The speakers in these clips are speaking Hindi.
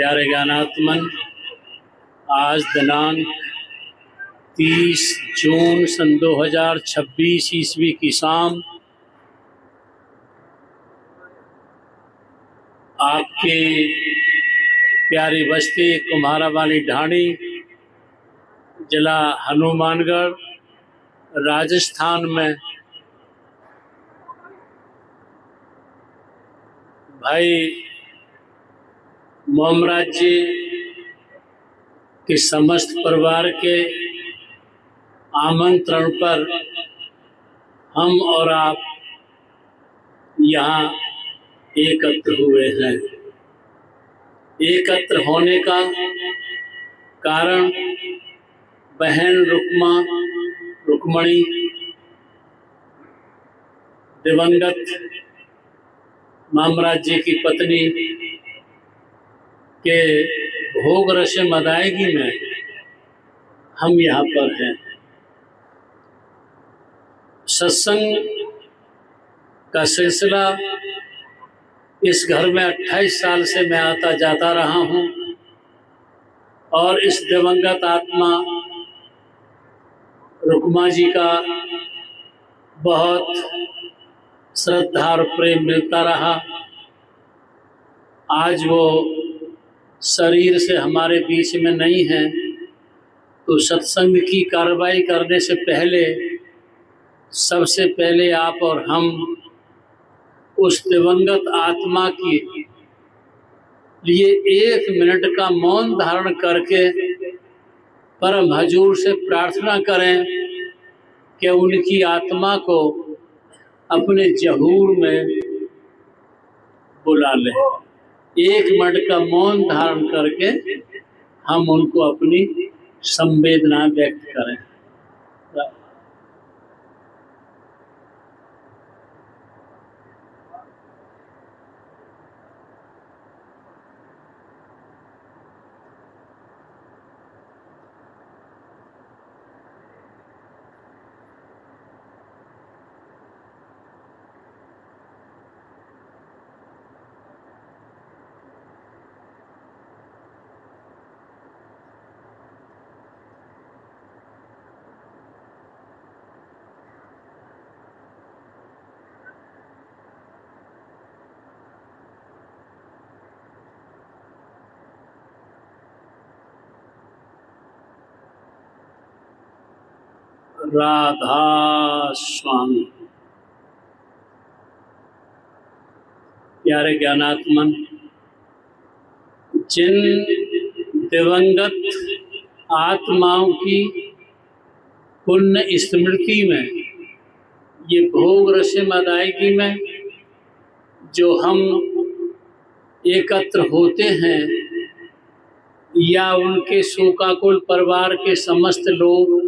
प्यारे ज्ञानात्मन, आज दिनांक 30 जून सन 2026 ईस्वी की शाम आपके प्यारी बस्ती कुम्हारावाली ढाणी, जिला हनुमानगढ़, राजस्थान में भाई मोमराज जी के समस्त परिवार के आमंत्रण पर हम और आप यहाँ एकत्र हुए हैं। एकत्र होने का कारण बहन रुक्मणी दिवंगत मोमराज जी की पत्नी के भोग रस्म अदायगी में हम यहाँ पर हैं। सत्संग का सिलसिला इस घर में 28 साल से मैं आता जाता रहा हूँ और इस दिवंगत आत्मा रुक्मा जी का बहुत श्रद्धा और प्रेम मिलता रहा। आज वो शरीर से हमारे बीच में नहीं है, तो सत्संग की कार्रवाई करने से पहले सबसे पहले आप और हम उस दिवंगत आत्मा की लिए 1 मिनट का मौन धारण करके परम हजूर से प्रार्थना करें कि उनकी आत्मा को अपने ज़हूर में बुला लें। 1 मिनट का मौन धारण करके हम उनको अपनी संवेदना व्यक्त करें। राधा स्वामी। प्यारे ज्ञानात्मन, जिन दिवंगत आत्माओं की पुण्य स्मृति में ये भोग रस्म अदायगी में जो हम एकत्र होते हैं या उनके शोकाकुल परिवार के समस्त लोग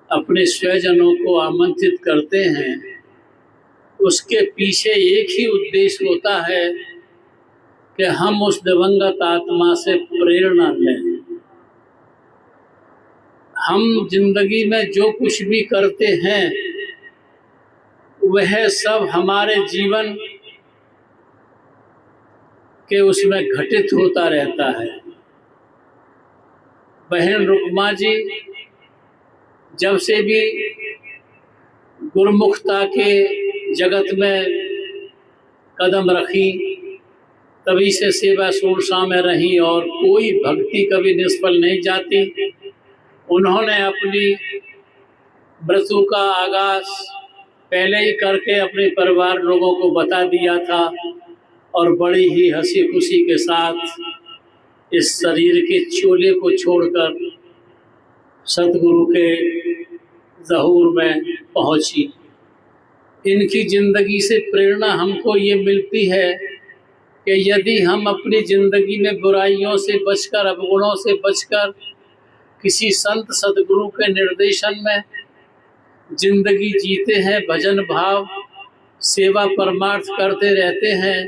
अपने स्वजनों को आमंत्रित करते हैं, उसके पीछे एक ही उद्देश्य होता है कि हम उस दिवंगत आत्मा से प्रेरणा लें। हम जिंदगी में जो कुछ भी करते हैं वह सब हमारे जीवन के उसमें घटित होता रहता है। बहन रुक्मा जी जब से भी गुरुमुखता के जगत में कदम रखी, तभी से सेवा शूरशा में रही और कोई भक्ति कभी निष्फल नहीं जाती। उन्होंने अपनी व्रतों का आगाज पहले ही करके अपने परिवार लोगों को बता दिया था और बड़ी ही हंसी खुशी के साथ इस शरीर के चोले को छोड़कर सतगुरु के ज़हूर में पहुंची। इनकी ज़िंदगी से प्रेरणा हमको ये मिलती है कि यदि हम अपनी ज़िंदगी में बुराइयों से बचकर, अवगुणों से बचकर किसी संत सतगुरु के निर्देशन में ज़िंदगी जीते हैं, भजन भाव सेवा परमार्थ करते रहते हैं,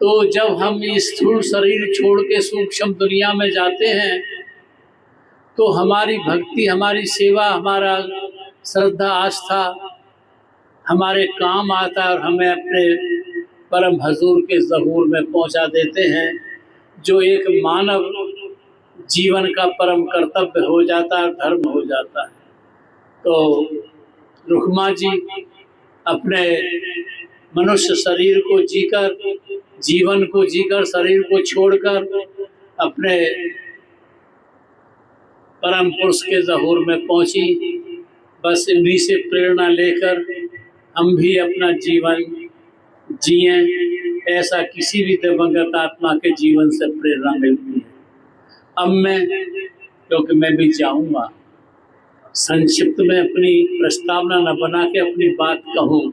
तो जब हम इस स्थूल शरीर छोड़ के सूक्ष्म दुनिया में जाते हैं तो हमारी भक्ति, हमारी सेवा, हमारा श्रद्धा आस्था हमारे काम आता है और हमें अपने परम हजूर के ज़हूर में पहुंचा देते हैं। जो एक मानव जीवन का परम कर्तव्य हो जाता है, धर्म हो जाता है। तो रुक्मा जी अपने मनुष्य शरीर को जीकर, जीवन को जीकर, शरीर को छोड़कर अपने परम पुरुष के ज़हूर में पहुंची। बस इन्हीं से प्रेरणा लेकर हम भी अपना जीवन जिएं, ऐसा किसी भी दिवंगत आत्मा के जीवन से प्रेरणा मिलती है। अब मैं, क्योंकि मैं भी जाऊंगा, संक्षिप्त में अपनी प्रस्तावना न बना के अपनी बात कहूं।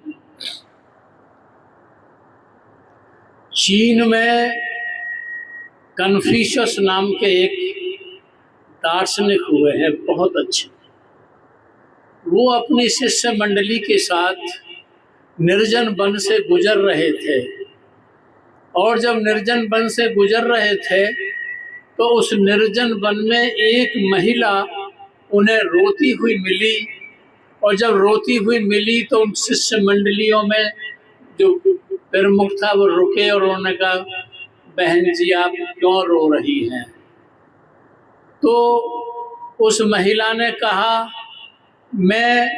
चीन में कन्फ्यूशियस नाम के एक दार्शनिक हुए हैं, बहुत अच्छे। वो अपनी शिष्य मंडली के साथ निर्जन वन से गुजर रहे थे, और जब निर्जन वन से गुजर रहे थे तो उस निर्जन वन में एक महिला उन्हें रोती हुई मिली। और जब रोती हुई मिली तो उन शिष्य मंडलियों में जो प्रमुख था वो रुके और उन्होंने कहा, बहन जी आप क्यों रो रही हैं? तो उस महिला ने कहा, मैं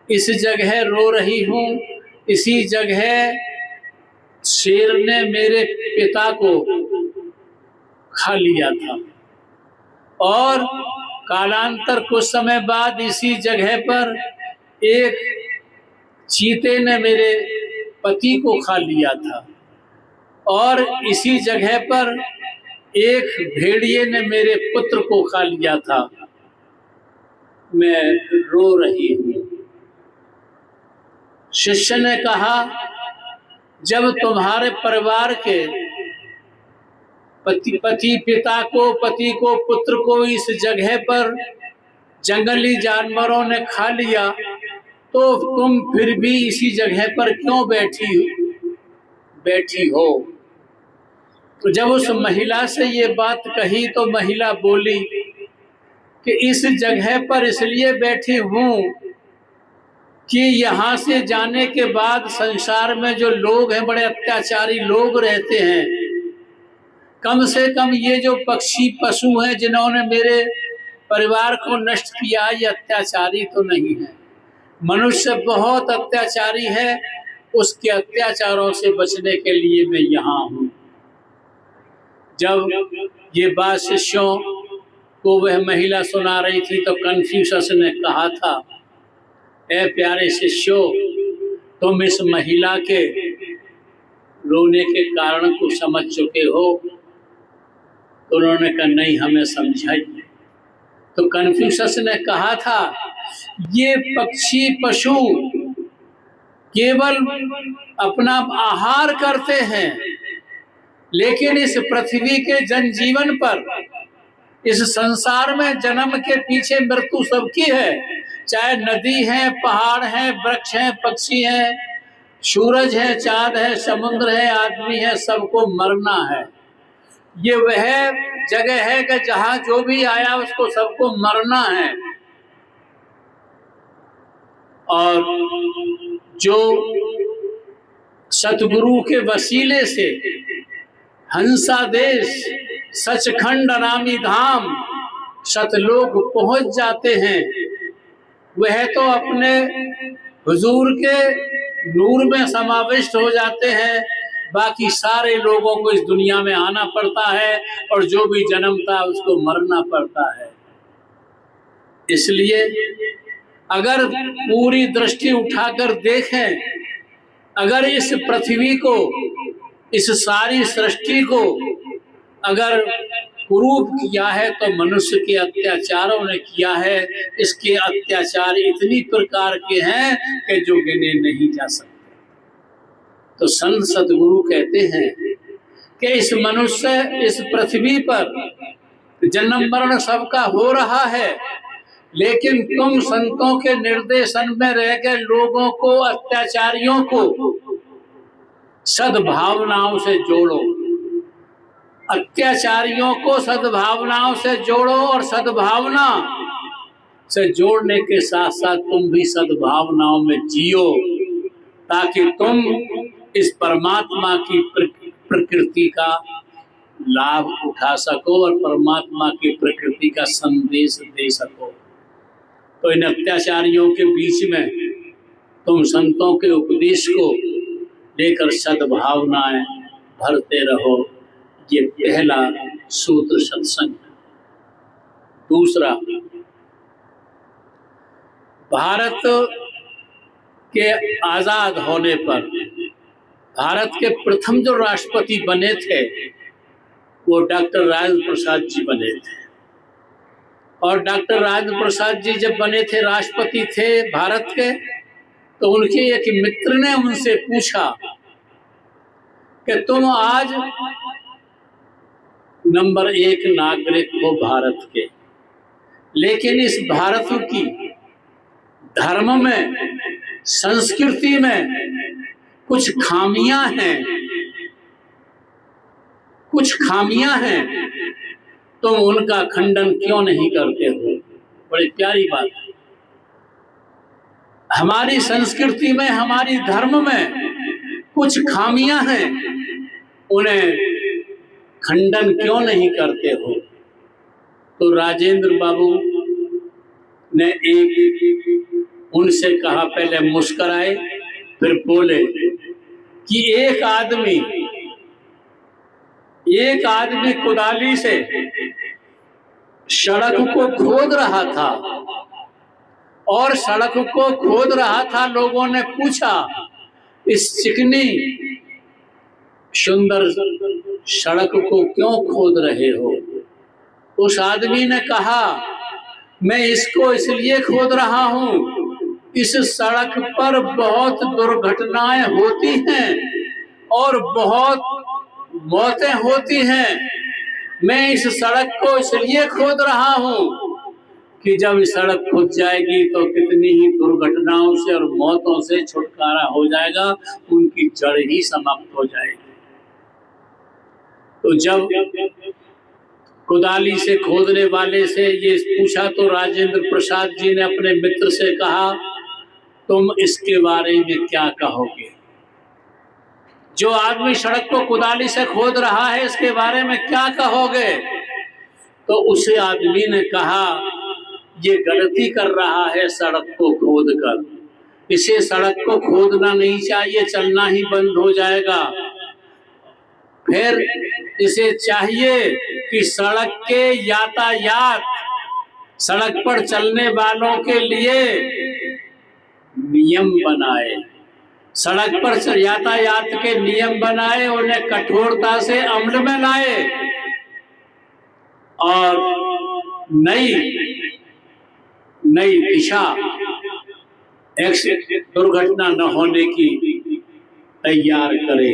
इस जगह रो रही हूँ, इसी जगह शेर ने मेरे पिता को खा लिया था, और कालांतर कुछ समय बाद इसी जगह पर एक चीते ने मेरे पति को खा लिया था, और इसी जगह पर एक भेड़िए ने मेरे पुत्र को खा लिया था। मैं रो रही हूँ। शिष्य ने कहा, जब तुम्हारे परिवार के पति पति को पुत्र को इस जगह पर जंगली जानवरों ने खा लिया, तो तुम फिर भी इसी जगह पर क्यों बैठी हो? तो जब उस महिला से ये बात कही तो महिला बोली कि इस जगह पर इसलिए बैठी हूँ कि यहाँ से जाने के बाद संसार में जो लोग हैं, बड़े अत्याचारी लोग रहते हैं। कम से कम ये जो पक्षी पशु हैं जिन्होंने मेरे परिवार को नष्ट किया, ये अत्याचारी तो नहीं है। मनुष्य बहुत अत्याचारी है, उसके अत्याचारों से बचने के लिए मैं यहाँ हूँ। जब ये बात शिष्यों को वह महिला सुना रही थी तो कन्फ्यूशस ने कहा था, ए प्यारे शिष्यों, तुम इस महिला के रोने के कारण को समझ चुके हो? तो उन्होंने कहा, नहीं, हमें समझाइए। तो कन्फ्यूशस ने कहा था, ये पक्षी पशु केवल अपना आहार करते हैं, लेकिन इस पृथ्वी के जनजीवन पर, इस संसार में जन्म के पीछे मृत्यु सबकी है। चाहे नदी है, पहाड़ है, वृक्ष है, पक्षी है, सूरज है, चांद है, समुद्र है, आदमी है, सबको मरना है। ये वह जगह है कि जहां जो भी आया उसको सबको मरना है। और जो सतगुरु के वसीले से हंसा देश सचखंड नामी धाम सतलोक पहुंच जाते हैं, वह तो अपने हुजूर के नूर में समाविष्ट हो जाते हैं। बाकी सारे लोगों को इस दुनिया में आना पड़ता है, और जो भी जन्मता है उसको मरना पड़ता है। इसलिए अगर पूरी दृष्टि उठाकर देखें, अगर इस पृथ्वी को, इस सारी सृष्टि को अगर कुरूप किया है तो मनुष्य के अत्याचारों ने किया है। इसके अत्याचार इतनी प्रकार के हैं कि जो गिने नहीं जा सकते। तो संत सतगुरु कहते हैं कि इस मनुष्य, इस पृथ्वी पर जन्म मरण सबका हो रहा है, लेकिन तुम संतों के निर्देशन में रह के लोगों को, अत्याचारियों को सद्भावनाओं से जोड़ो। अत्याचारियों को सद्भावनाओं से जोड़ो, और सद्भावना से जोड़ने के साथ साथ तुम भी सद्भावनाओं में जियो, ताकि तुम इस परमात्मा की प्रकृति का लाभ उठा सको और परमात्मा की प्रकृति का संदेश दे सको। तो इन अत्याचारियों के बीच में तुम संतों के उपदेश को लेकर सद्भावनाएं भरते रहो। ये पहला सूत्र सत्संग। दूसरा, भारत के आज़ाद होने पर भारत के प्रथम जो राष्ट्रपति बने थे वो डॉक्टर राजेंद्र प्रसाद जी बने थे। और डॉक्टर राजेंद्र प्रसाद जी जब बने थे, राष्ट्रपति थे भारत के, तो उनके एक मित्र ने उनसे पूछा कि तुम आज नंबर 1 नागरिक हो भारत के, लेकिन इस भारत की धर्म में, संस्कृति में कुछ खामियां हैं, तुम उनका खंडन क्यों नहीं करते हो? बड़ी प्यारी बात है। हमारी संस्कृति में, हमारी धर्म में कुछ खामियां हैं, उन्हें खंडन क्यों नहीं करते हो? तो राजेंद्र बाबू ने उनसे कहा, पहले मुस्कुराए फिर बोले कि एक आदमी कुदाली से सड़क को खोद रहा था, और सड़क को खोद रहा था। लोगों ने पूछा, इस चिकनी सुंदर सड़क को क्यों खोद रहे हो? उस आदमी ने कहा, मैं इसको इसलिए खोद रहा हूं, इस सड़क पर बहुत दुर्घटनाएं होती हैं और बहुत मौतें होती हैं। मैं इस सड़क को इसलिए खोद रहा हूं कि जब सड़क खुद जाएगी तो कितनी ही दुर्घटनाओं से और मौतों से छुटकारा हो जाएगा, उनकी जड़ ही समाप्त हो जाएगी। तो जब कुदाली से खोदने वाले से ये पूछा तो राजेंद्र प्रसाद जी ने अपने मित्र से कहा, तुम इसके बारे में क्या कहोगे? जो आदमी सड़क को कुदाली से खोद रहा है, इसके बारे में क्या कहोगे? तो उसे आदमी ने कहा, ये गलती कर रहा है सड़क को खोद कर, इसे सड़क को खोदना नहीं चाहिए, चलना ही बंद हो जाएगा। फिर इसे चाहिए कि सड़क के यातायात, सड़क पर चलने वालों के लिए नियम बनाए, सड़क पर यातायात के नियम बनाए, उन्हें कठोरता से अमल में लाए और नई दिशा, दुर्घटना न होने की तैयार करे।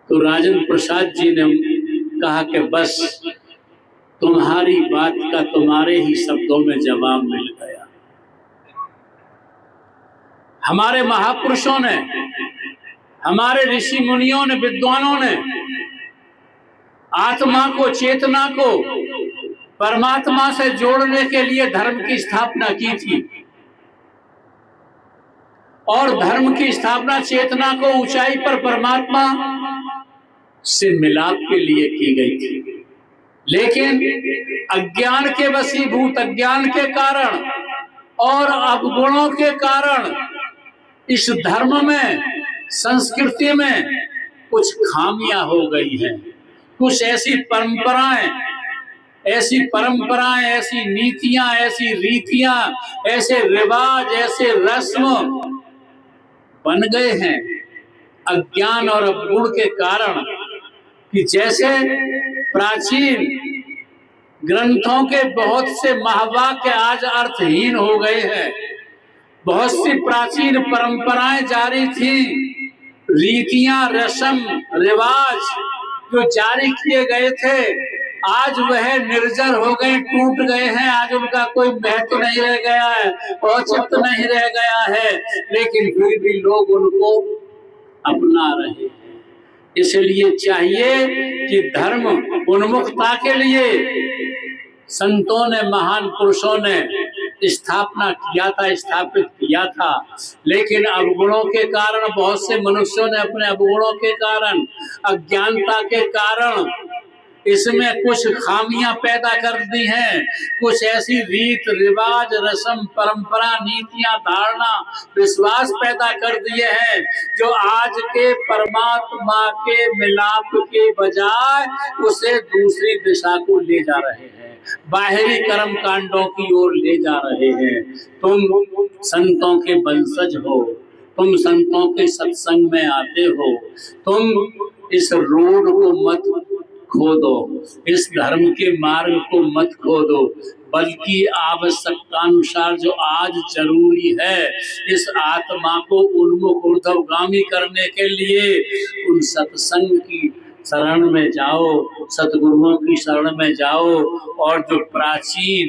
तो राजेंद्र प्रसाद जी ने कहा कि बस तुम्हारी बात का तुम्हारे ही शब्दों में जवाब मिल गया। हमारे महापुरुषों ने, हमारे ऋषि मुनियों ने, विद्वानों ने आत्मा को, चेतना को परमात्मा से जोड़ने के लिए धर्म की स्थापना की थी, और धर्म की स्थापना चेतना को ऊंचाई पर परमात्मा से मिलाप के लिए की गई थी। लेकिन अज्ञान के वशीभूत, अज्ञान के कारण और अवगुणों के कारण इस धर्म में, संस्कृति में कुछ खामियां हो गई हैं। कुछ ऐसी परंपराएं, ऐसी नीतियां, ऐसी रीतियां, ऐसे रिवाज, ऐसे रस्म बन गए हैं अज्ञान और अवगुण के कारण, कि जैसे प्राचीन ग्रंथों के बहुत से महावाक्य आज अर्थहीन हो गए हैं। बहुत सी प्राचीन परंपराएं जारी थी, रीतियां, रस्म, रिवाज जो जारी किए गए थे, आज वह निर्जर हो गए, टूट गए हैं। आज उनका कोई महत्व नहीं रह गया है, औचित्य नहीं रह गया है, लेकिन फिर भी लोग उनको अपना रहे हैं। इसलिए चाहिए कि धर्म उन्मुखता के लिए संतों ने, महान पुरुषों ने स्थापना किया था, स्थापित किया था। लेकिन अवगुणों के कारण बहुत से मनुष्यों ने अपने अवगुणों के कारण, अज्ञानता के कारण इसमें कुछ खामियां पैदा कर दी हैं, कुछ ऐसी रीत रिवाज रस्म परंपरा नीतियां धारणा विश्वास पैदा कर दिए हैं जो आज के परमात्मा के मिलाप के बजाय उसे दूसरी दिशा को ले जा रहे हैं, बाहरी कर्म कांडों की ओर ले जा रहे हैं। तुम संतों के वंशज हो, तुम संतों के सत्संग में आते हो, तुम इस रोड को मत खोदो, इस धर्म के मार्ग को मत खोदो, बल्कि आवश्यकतानुसार जो आज जरूरी है इस आत्मा को उन्मुख ऊर्ध्वगामी करने के लिए उन सत्संग की शरण में जाओ, सतगुरुओं की शरण में जाओ। और जो प्राचीन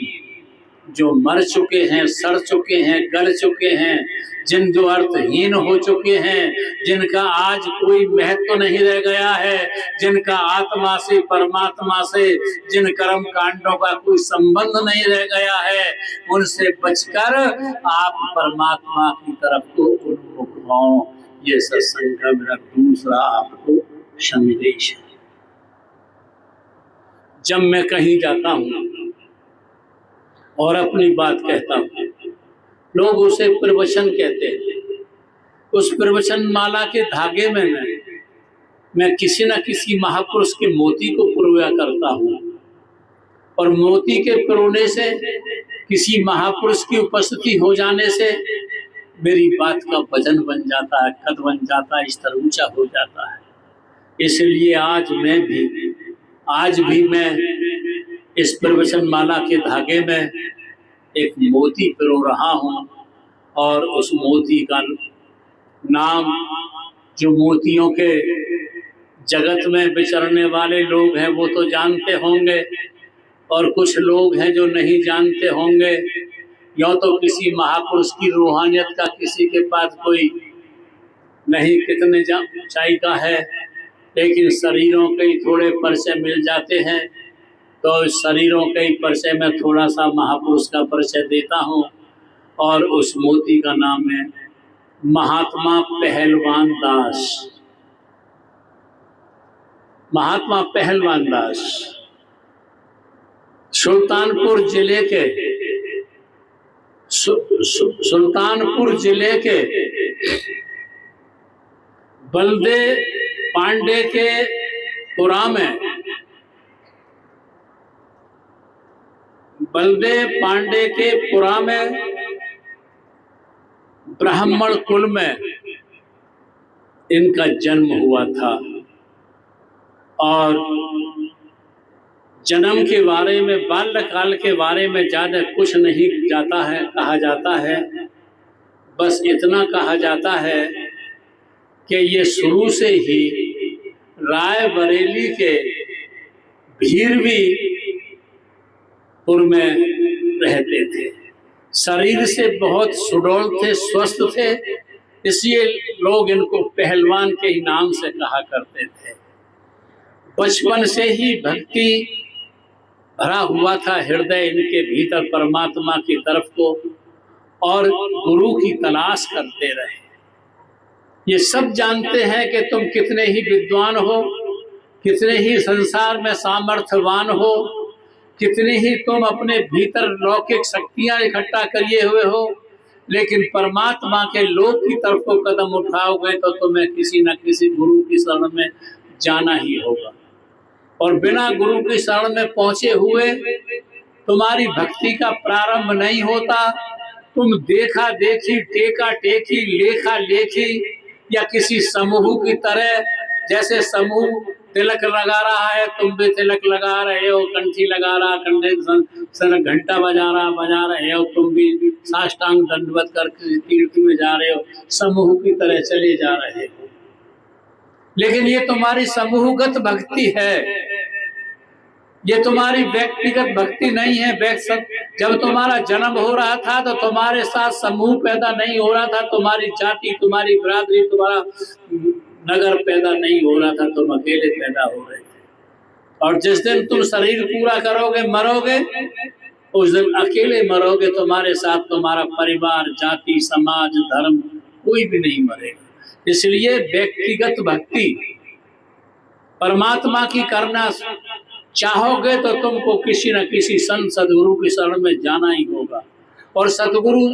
जो मर चुके हैं, सड़ चुके हैं, गल चुके हैं, जिन जो अर्थहीन हो चुके हैं, जिनका आज कोई महत्व नहीं रह गया है, जिनका आत्मा से परमात्मा से जिन कर्म कांडों का कोई संबंध नहीं रह गया है, उनसे बचकर आप परमात्मा की तरफ को उन्मुख हो। ये सत्संग का मेरा दूसरा आपको संदेश है। जब मैं कहीं जाता हूँ और अपनी बात कहता हूँ, लोग उसे प्रवचन कहते हैं। उस प्रवचन माला के धागे में मैं किसी न किसी महापुरुष के मोती को पिरोया करता हूँ, और मोती के पिरोने से किसी महापुरुष की उपस्थिति हो जाने से मेरी बात का वजन बन जाता है, कद बन जाता है, स्तर ऊंचा हो जाता है। इसलिए आज भी मैं इस प्रवचन माला के धागे में एक मोती पिरो रहा हूँ, और उस मोती का नाम जो मोतियों के जगत में विचरने वाले लोग हैं वो तो जानते होंगे, और कुछ लोग हैं जो नहीं जानते होंगे। या तो किसी महापुरुष की रूहानियत का किसी के पास कोई नहीं कितने ऊंचाई का है, लेकिन शरीरों के ही थोड़े परिचय मिल जाते हैं, तो शरीरों के ही परिचय में थोड़ा सा महापुरुष का परिचय देता हूँ। और उस मोती का नाम है महात्मा पहलवान दास। महात्मा पहलवान दास सुल्तानपुर जिले के बलदे पांडे के पुरा में, बलदे पांडे के पुरा में ब्राह्मण कुल में इनका जन्म हुआ था। और जन्म के बारे में, बाल्यकाल के बारे में ज़्यादा कुछ नहीं कहा जाता है। बस इतना कहा जाता है कि ये शुरू से ही रायबरेली के भीरवीपुर में रहते थे। शरीर से बहुत सुडौल थे, स्वस्थ थे, इसलिए लोग इनको पहलवान के ही नाम से कहा करते थे। बचपन से ही भक्ति भरा हुआ था हृदय इनके भीतर परमात्मा की तरफ को, और गुरु की तलाश करते रहे। ये सब जानते हैं कि तुम कितने ही विद्वान हो, कितने ही संसार में सामर्थ्यवान हो, कितने ही तुम अपने भीतर लौकिक शक्तियां इकट्ठा किए हुए हो, लेकिन परमात्मा के लोक की तरफ को कदम उठाओगे तो तुम्हें किसी न किसी गुरु की शरण में जाना ही होगा। और बिना गुरु की शरण में पहुंचे हुए तुम्हारी भक्ति का प्रारंभ नहीं होता। तुम देखा देखी, टेका टेकी, लेखा लेखी या किसी समूह की तरह, जैसे समूह तिलक लगा रहा है तुम भी तिलक लगा रहे हो, कंठी लगा रहा, कंधे सर घंटा बजा रहे हो, तुम भी साष्टांग दंडवत कर किसी तीर्थ में जा रहे हो, समूह की तरह चले जा रहे हो। लेकिन ये तुम्हारी समूहगत भक्ति है, ये तुम्हारी व्यक्तिगत भक्ति नहीं है। जब तुम्हारा जन्म हो रहा था तो तुम्हारे साथ समूह पैदा नहीं हो रहा था, तुम्हारी जाति, तुम्हारी बिरादरी, तुम्हारा नगर पैदा नहीं हो रहा था, तुम अकेले पैदा हो रहे थे। और जिस दिन तुम शरीर पूरा करोगे, मरोगे, उस दिन अकेले मरोगे, तुम्हारे साथ तुम्हारा परिवार, जाति, समाज, धर्म कोई भी नहीं मरेगा। इसलिए व्यक्तिगत भक्ति परमात्मा की करना चाहोगे तो तुमको किसी न किसी संत सदगुरु की शरण में जाना ही होगा। और सदगुरु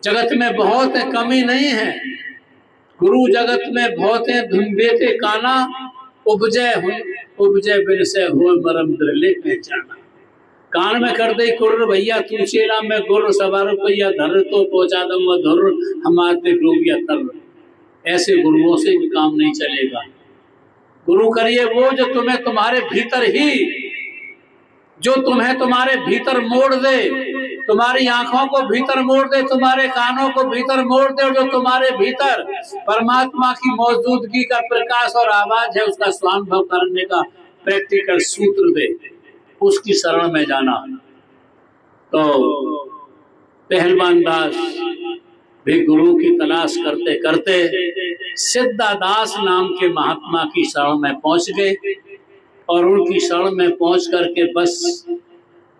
जगत में बहुत है, कमी नहीं है। गुरु जगत में बहुत है, धुन देते काना, उपजय बिन से हो मरम द्रिले पहचाना। कान में कर दे कुर्र, भैया तू चेला में गुर, 1.25 रुपया धर तो पहुंचा दूंगा धुर, हमारे डूबिया तर। ऐसे गुरुओं से भी काम नहीं चलेगा। गुरु करिए वो जो तुम्हें तुम्हारे भीतर ही, जो तुम्हें तुम्हारे भीतर मोड़ दे, तुम्हारी आंखों को भीतर मोड़ दे, तुम्हारे कानों को भीतर मोड़ दे, और जो तुम्हारे भीतर परमात्मा की मौजूदगी का प्रकाश और आवाज है, उसका स्वानुभव करने का प्रैक्टिकल सूत्र दे, उसकी शरण में जाना। तो पहलवान दास भी गुरु की तलाश करते करते सिद्धादास नाम के महात्मा की शरण में पहुंच गए, और उनकी शरण में पहुंच करके बस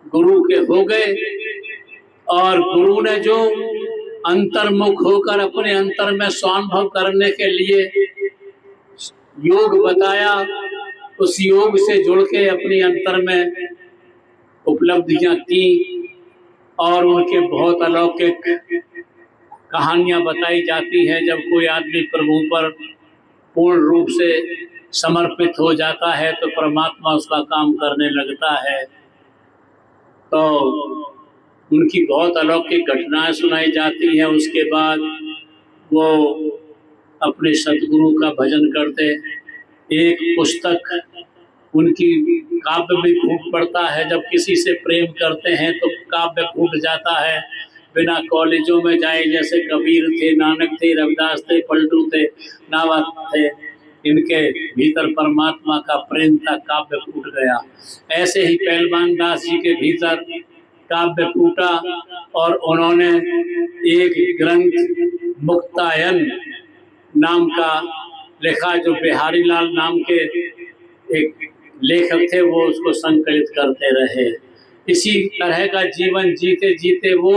गुरु के हो गए। और गुरु ने जो अंतर्मुख होकर अपने अंतर में स्वानुभव करने के लिए योग बताया, उस योग से जुड़ के अपनी अंतर में उपलब्धियां की, और उनके बहुत अलौकिक कहानियां बताई जाती हैं। जब कोई आदमी प्रभु पर पूर्ण रूप से समर्पित हो जाता है तो परमात्मा उसका काम करने लगता है। तो उनकी बहुत अलौकिक घटनाएं सुनाई जाती हैं। उसके बाद वो अपने सतगुरु का भजन करते। एक पुस्तक उनकी काव्य भी फूट पड़ता है। जब किसी से प्रेम करते हैं तो काव्य फूट जाता है। बिना कॉलेजों में जाए, जैसे कबीर थे, नानक थे, रविदास थे, पलटू थे, नावत थे, इनके भीतर परमात्मा का प्रेम था, काव्य फूट गया। ऐसे ही पहलवान दास जी के भीतर काव्य फूटा, और उन्होंने एक ग्रंथ मुक्तायन नाम का लिखा, जो बिहारी लाल नाम के एक लेखक थे, वो उसको संकलित करते रहे। इसी तरह का जीवन जीते जीते वो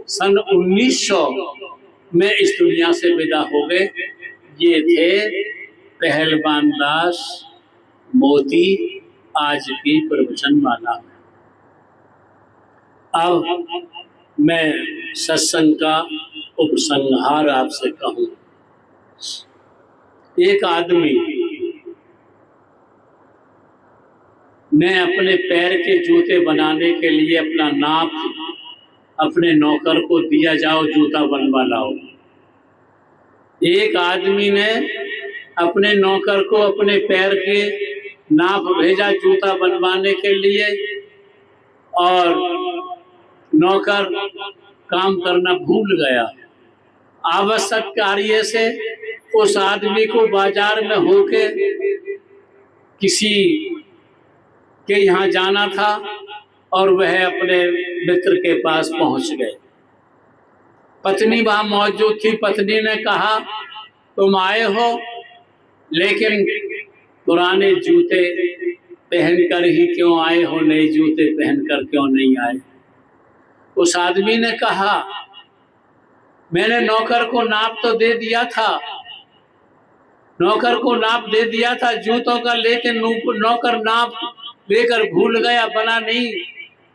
सन 1900 में इस दुनिया से विदा हो गए। ये थे पहलवान दास मोती आज की प्रवचन माला में। अब मैं सत्संग का उपसंहार आपसे कहूँ। एक आदमी ने अपने पैर के जूते बनाने के लिए अपना नाप अपने नौकर को दिया, जाओ जूता बनवा लाओ। एक आदमी ने अपने नौकर को अपने पैर के नाप भेजा जूता बनवाने के लिए, और नौकर काम करना भूल गया। आवश्यक कार्य से उस आदमी को बाजार में होके किसी के यहाँ जाना था, और वह अपने मित्र के पास पहुंच गए। पत्नी वहां मौजूद थी। पत्नी ने कहा, तुम आए हो, लेकिन पुराने जूते पहनकर ही क्यों आए हो, नए जूते पहनकर क्यों नहीं आए? उस आदमी ने कहा, मैंने नौकर को नाप तो दे दिया था, नौकर को नाप दे दिया था जूतों का, लेकिन नौकर नाप लेकर भूल गया, बना नहीं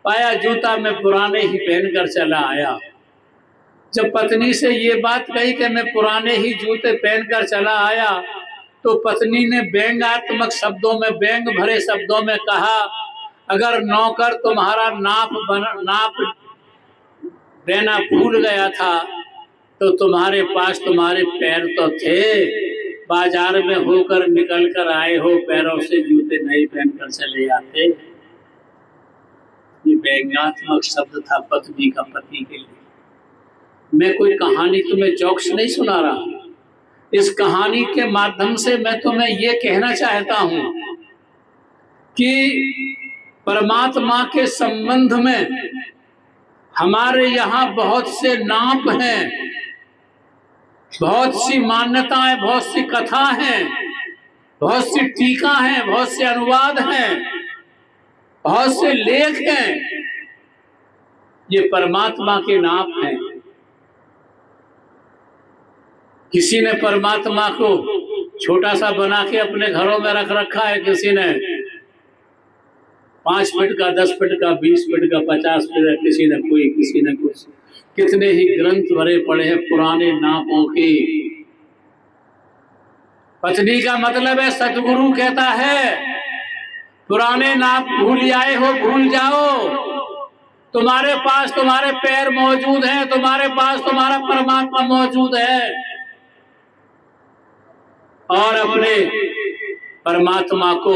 पाया जूता, मैं पुराने ही पहनकर चला आया। जब पत्नी से ये बात कही कि मैं पुराने ही जूते पहनकर चला आया, तो पत्नी ने व्यंग्यात्मक शब्दों में, व्यंग भरे शब्दों में कहा, अगर नौकर तुम्हारा नाप देना भूल गया था तो तुम्हारे पास तुम्हारे पैर तो थे, बाजार में होकर निकल कर आए हो, पैरों से जूते नहीं पहनकर चले आते। ये व्यंग्यात्मक शब्द था पत्नी का पति के लिए। मैं कोई कहानी तुम्हें जोक्स नहीं सुना रहा। इस कहानी के माध्यम से मैं तुम्हें ये कहना चाहता हूं कि परमात्मा के संबंध में हमारे यहाँ बहुत से नाप हैं, बहुत सी मान्यताएं, बहुत सी कथा हैं, बहुत सी टीका हैं, बहुत से अनुवाद हैं, बहुत से लेख हैं। ये परमात्मा के नाप हैं। किसी ने परमात्मा को छोटा सा बना के अपने घरों में रख रखा है, किसी ने 5 फीट का, 10 फीट का, 20 फीट का, 50 फीट का, किसी न कोई, किसी न कुछ। कितने ही ग्रंथ भरे पड़े हैं पुराने नापों के। पत्नी का मतलब है, सतगुरु कहता है पुराने नाप भूल आए हो, भूल जाओ। तुम्हारे पास तुम्हारे पैर मौजूद हैं, तुम्हारे पास तुम्हारा परमात्मा मौजूद है। और अपने परमात्मा को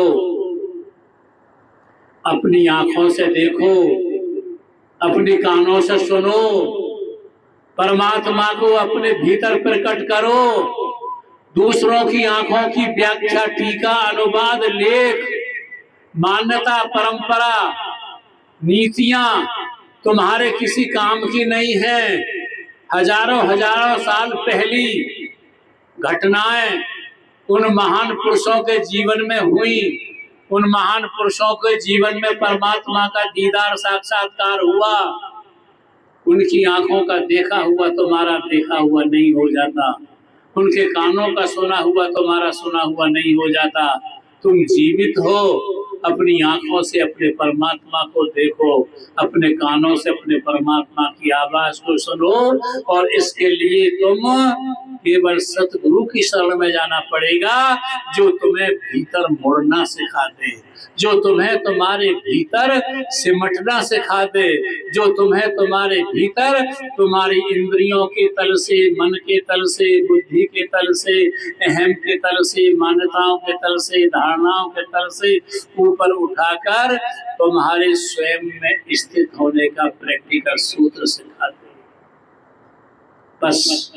अपनी आंखों से देखो, अपने कानों से सुनो, परमात्मा को अपने भीतर प्रकट करो। दूसरों की आंखों की व्याख्या, टीका, अनुवाद, लेख, मान्यता, परंपरा, नीतियां तुम्हारे किसी काम की नहीं है। हजारों हजारों साल पहली घटनाएं उन महान पुरुषों के जीवन में हुई। उन महान पुरुषों के जीवन में परमात्मा का दीदार, साक्षात्कार हुआ। उनकी आंखों का देखा हुआ तुम्हारा देखा हुआ नहीं हो जाता। उनके कानों का सुना हुआ तुम्हारा सुना हुआ नहीं हो जाता। तुम जीवित हो, अपनी आंखों से अपने परमात्मा को देखो, अपने कानों से अपने परमात्मा की आवाज को सुनो। और इसके लिए तुम केवल सतगुरु की शरण में जाना पड़ेगा, जो तुम्हें भीतर मुड़ना सिखा दे, जो तुम्हें तुम्हारे भीतर सिमटना सिखा दे, जो तुम्हें तुम्हारे भीतर तुम्हारी इंद्रियों के तल से, मन के तल से, बुद्धि के तल से, अहम के तल से, मान्यताओं के तल से, धारणाओं के तल से ऊपर उठाकर तुम्हारे स्वयं में स्थित होने का प्रैक्टिकल सूत्र सिखा दे। बस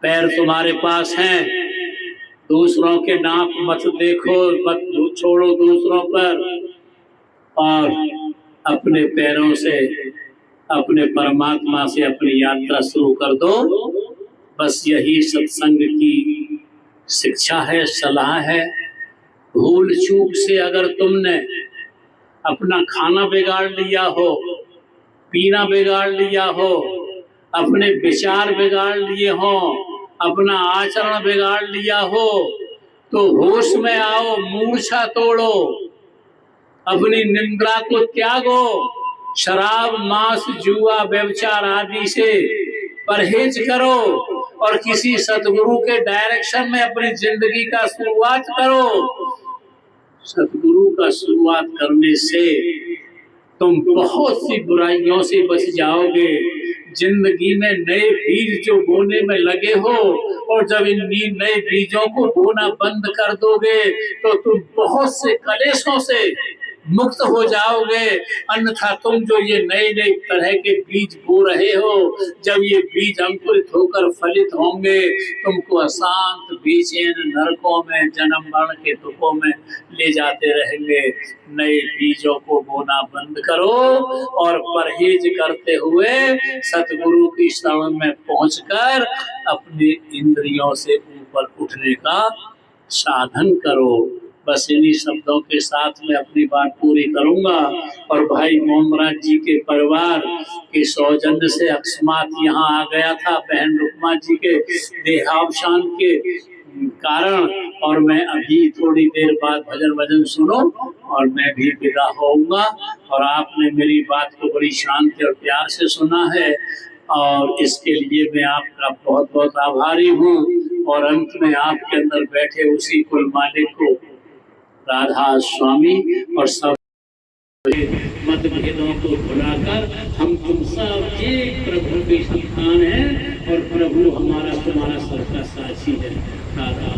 पैर तुम्हारे पास हैं, दूसरों के नाप मत देखो, मत छोड़ो दूसरों पर, और अपने पैरों से अपने परमात्मा से अपनी यात्रा शुरू कर दो। बस यही सत्संग की शिक्षा है, सलाह है। भूल चूक से अगर तुमने अपना खाना बिगाड़ लिया हो, पीना बिगाड़ लिया हो, अपने विचार बिगाड़ लिए हो, अपना आचरण बिगाड़ लिया हो, तो होश में आओ, मूर्छा तोड़ो, अपनी निंद्रा को त्यागो, शराब, मांस, जुआ, व्यभिचार आदि से परहेज करो और किसी सतगुरु के डायरेक्शन में अपनी जिंदगी का शुरुआत करो। सतगुरु का शुरुआत करने से तुम बहुत सी बुराइयों से बच जाओगे। जिंदगी में नए बीज जो बोने में लगे हो, और जब इन नए बीजों को बोना बंद कर दोगे तो तुम बहुत से कलेशों से मुक्त हो जाओगे। अन्यथा तुम जो ये नए नए तरह के बीज बो रहे हो, जब ये बीज अंकुरित होकर फलित होंगे, तुमको अशांत बेचैन नरकों में, जन्म मरण के दुखों में ले जाते रहेंगे। नए बीजों को बोना बंद करो और परहेज करते हुए सतगुरु की शरण में पहुंचकर अपने इंद्रियों से ऊपर उठने का साधन करो। बस इन्हीं शब्दों के साथ में अपनी बात पूरी करूंगा। और भाई मोमराज जी के परिवार के सौजन्य से अकस्मात यहाँ आ गया था बहन रुक्मा जी के देहावसान के कारण, और मैं अभी थोड़ी देर बाद भजन वजन सुनो और मैं भी विदा होऊंगा। और आपने मेरी बात को बड़ी शांति और प्यार से सुना है, और इसके लिए मैं आपका बहुत बहुत आभारी हूँ। और अंत में आपके अंदर बैठे उसी कुल मालिक को, राधा स्वामी और सब मतभेदों को भुलाकर हम तुम सब एक प्रभु के संतान हैं, और प्रभु हमारा तुम्हारा सबका साक्षी है। राधा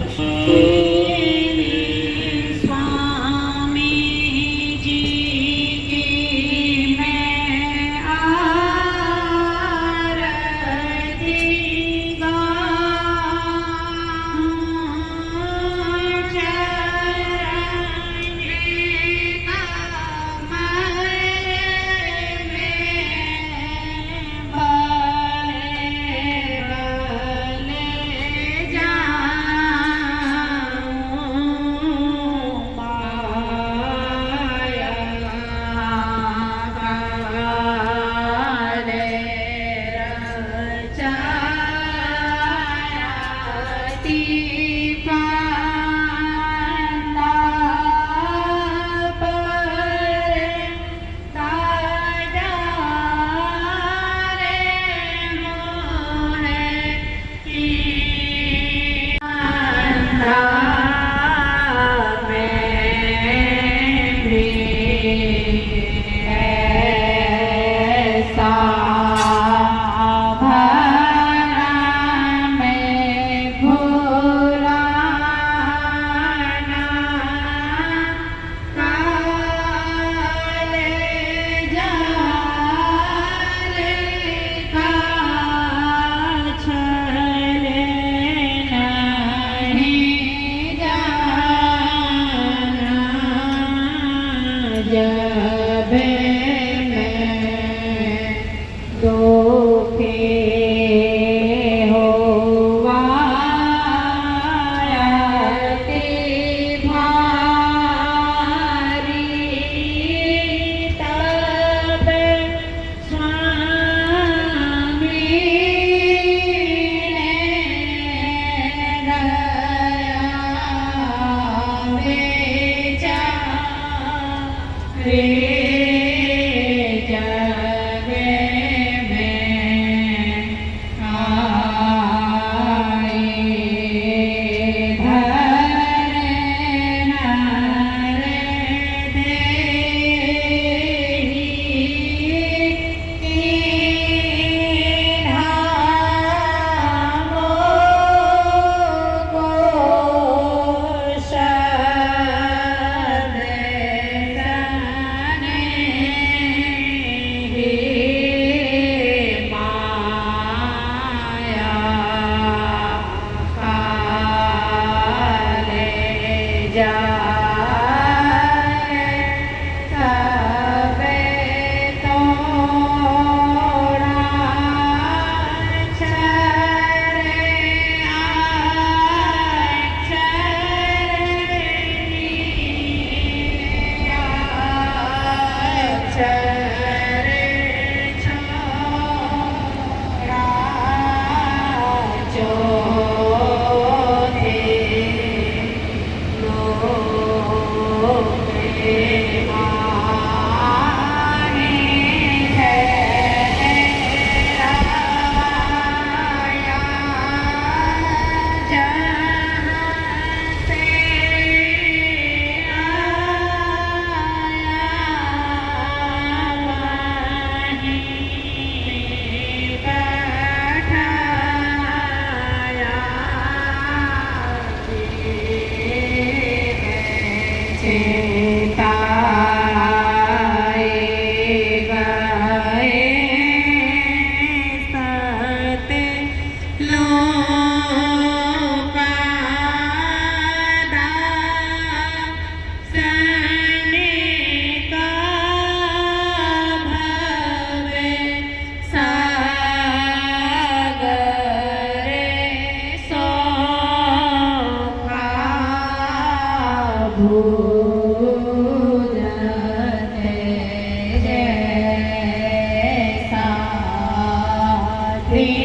थे